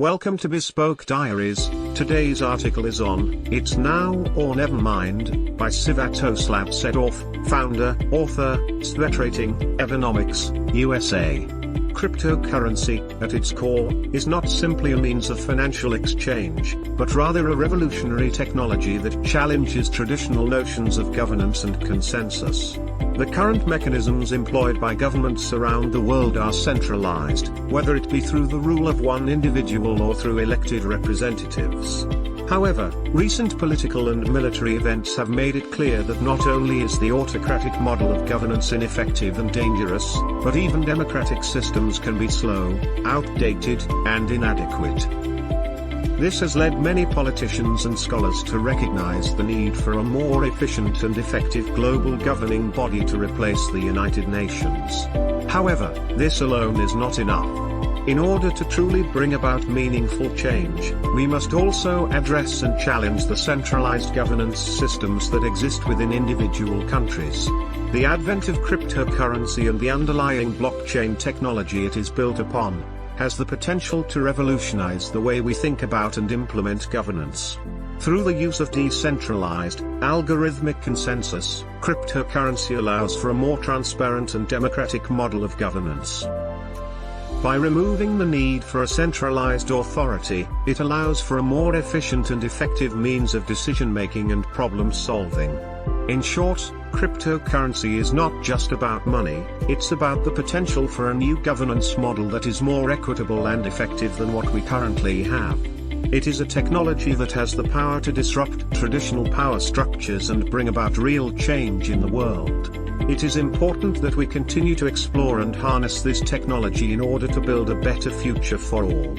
Welcome to Bespoke Diaries. Today's article is on It's Now or Never Mind by Svjatoslav Sedov, founder, author, SVET Rating, Economics, USA. Cryptocurrency, at its core, is not simply a means of financial exchange, but rather a revolutionary technology that challenges traditional notions of governance and consensus. The current mechanisms employed by governments around the world are centralized, whether it be through the rule of one individual or through elected representatives. However, recent political and military events have made it clear that not only is the autocratic model of governance ineffective and dangerous, but even democratic systems can be slow, outdated, and inadequate. This has led many politicians and scholars to recognize the need for a more efficient and effective global governing body to replace the United Nations. However, this alone is not enough. In order to truly bring about meaningful change, we must also address and challenge the centralized governance systems that exist within individual countries. The advent of cryptocurrency and the underlying blockchain technology it is built upon has the potential to revolutionize the way we think about and implement governance. Through the use of decentralized, algorithmic consensus, cryptocurrency allows for a more transparent and democratic model of governance. By removing the need for a centralized authority, it allows for a more efficient and effective means of decision-making and problem-solving. In short, cryptocurrency is not just about money, it's about the potential for a new governance model that is more equitable and effective than what we currently have. It is a technology that has the power to disrupt traditional power structures and bring about real change in the world. It is important that we continue to explore and harness this technology in order to build a better future for all.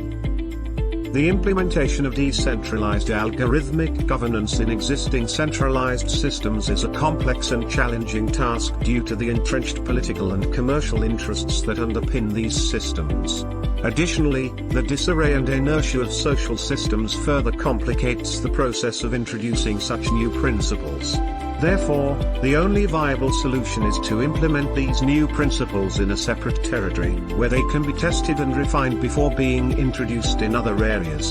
The implementation of decentralized algorithmic governance in existing centralized systems is a complex and challenging task due to the entrenched political and commercial interests that underpin these systems. Additionally, the disarray and inertia of social systems further complicates the process of introducing such new principles. Therefore, the only viable solution is to implement these new principles in a separate territory, where they can be tested and refined before being introduced in other areas.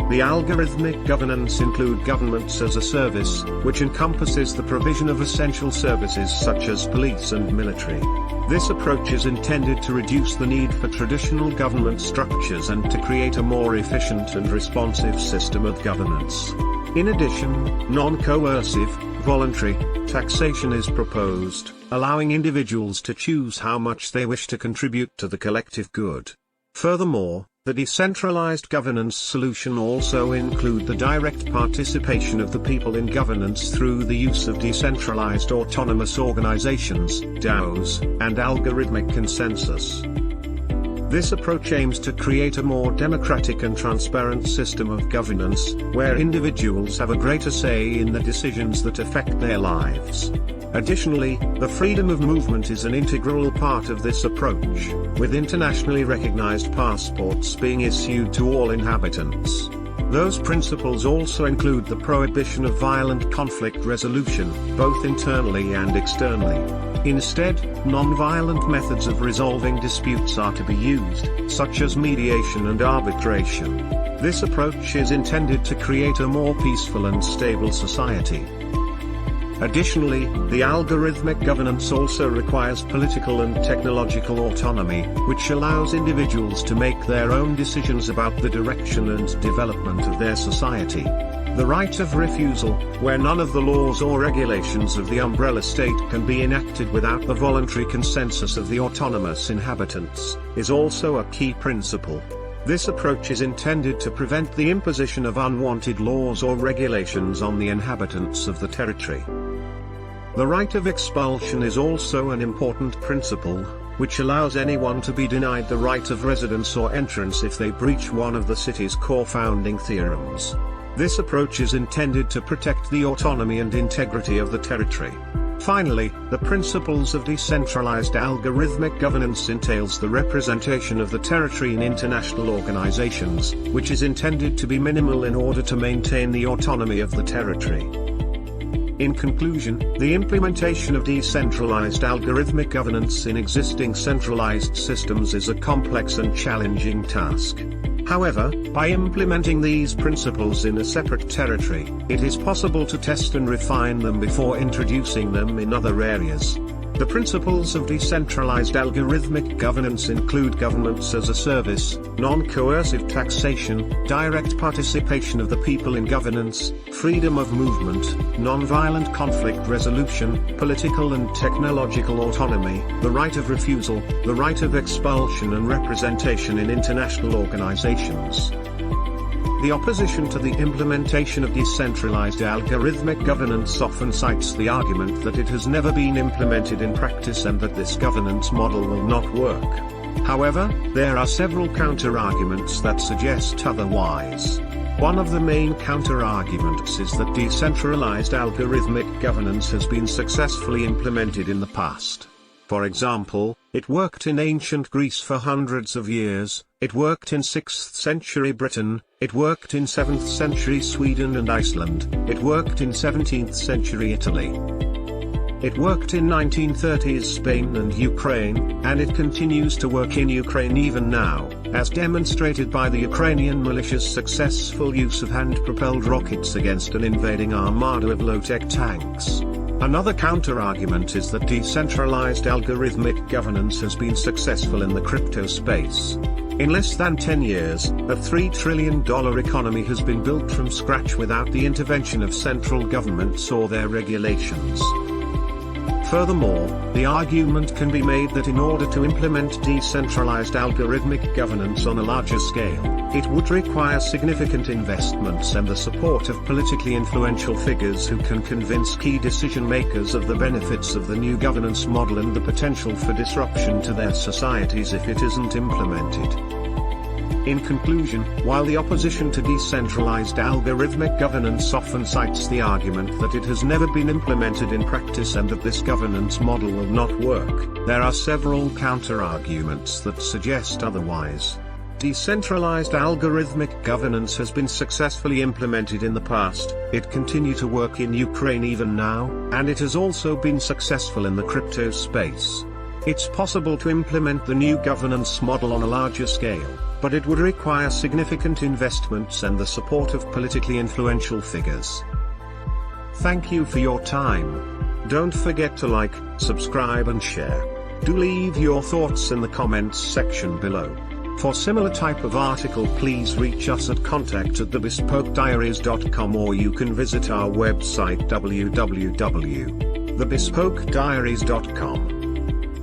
The algorithmic governance include governments as a service, which encompasses the provision of essential services such as police and military. This approach is intended to reduce the need for traditional government structures and to create a more efficient and responsive system of governance. In addition, non-coercive, voluntary taxation is proposed, allowing individuals to choose how much they wish to contribute to the collective good. Furthermore, the decentralized governance solution also include the direct participation of the people in governance through the use of decentralized autonomous organizations, DAOs, and algorithmic consensus. This approach aims to create a more democratic and transparent system of governance, where individuals have a greater say in the decisions that affect their lives. Additionally, the freedom of movement is an integral part of this approach, with internationally recognized passports being issued to all inhabitants. Those principles also include the prohibition of violent conflict resolution, both internally and externally. Instead, non-violent methods of resolving disputes are to be used, such as mediation and arbitration. This approach is intended to create a more peaceful and stable society. Additionally, the algorithmic governance also requires political and technological autonomy, which allows individuals to make their own decisions about the direction and development of their society. The right of refusal, where none of the laws or regulations of the umbrella state can be enacted without the voluntary consensus of the autonomous inhabitants, is also a key principle. This approach is intended to prevent the imposition of unwanted laws or regulations on the inhabitants of the territory. The right of expulsion is also an important principle, which allows anyone to be denied the right of residence or entrance if they breach one of the city's core founding theorems. This approach is intended to protect the autonomy and integrity of the territory. Finally, the principles of decentralized algorithmic governance entails the representation of the territory in international organizations, which is intended to be minimal in order to maintain the autonomy of the territory. In conclusion, the implementation of decentralized algorithmic governance in existing centralized systems is a complex and challenging task. However, by implementing these principles in a separate territory, it is possible to test and refine them before introducing them in other areas. The principles of decentralized algorithmic governance include governance as a service, non-coercive taxation, direct participation of the people in governance, freedom of movement, non-violent conflict resolution, political and technological autonomy, the right of refusal, the right of expulsion and representation in international organizations. The opposition to the implementation of decentralized algorithmic governance often cites the argument that it has never been implemented in practice and that this governance model will not work. However, there are several counter-arguments that suggest otherwise. One of the main counter-arguments is that decentralized algorithmic governance has been successfully implemented in the past. For example, it worked in ancient Greece for hundreds of years, it worked in 6th century Britain, it worked in 7th century Sweden and Iceland, it worked in 17th century Italy. It worked in 1930s Spain and Ukraine, and it continues to work in Ukraine even now, as demonstrated by the Ukrainian militia's successful use of hand-propelled rockets against an invading armada of low-tech tanks. Another counter-argument is that decentralized algorithmic governance has been successful in the crypto space. In less than 10 years, a $3 trillion economy has been built from scratch without the intervention of central governments or their regulations. Furthermore, the argument can be made that in order to implement decentralized algorithmic governance on a larger scale, it would require significant investments and the support of politically influential figures who can convince key decision makers of the benefits of the new governance model and the potential for disruption to their societies if it isn't implemented. In conclusion, while the opposition to decentralized algorithmic governance often cites the argument that it has never been implemented in practice and that this governance model will not work, there are several counter-arguments that suggest otherwise. Decentralized algorithmic governance has been successfully implemented in the past, it continues to work in Ukraine even now, and it has also been successful in the crypto space. It's possible to implement the new governance model on a larger scale, but it would require significant investments and the support of politically influential figures. Thank you for your time. Don't forget to like, subscribe and share. Do leave your thoughts in the comments section below. For similar type of article, please reach us at contact@thebespokediaries.com, or you can visit our website www.thebespokediaries.com.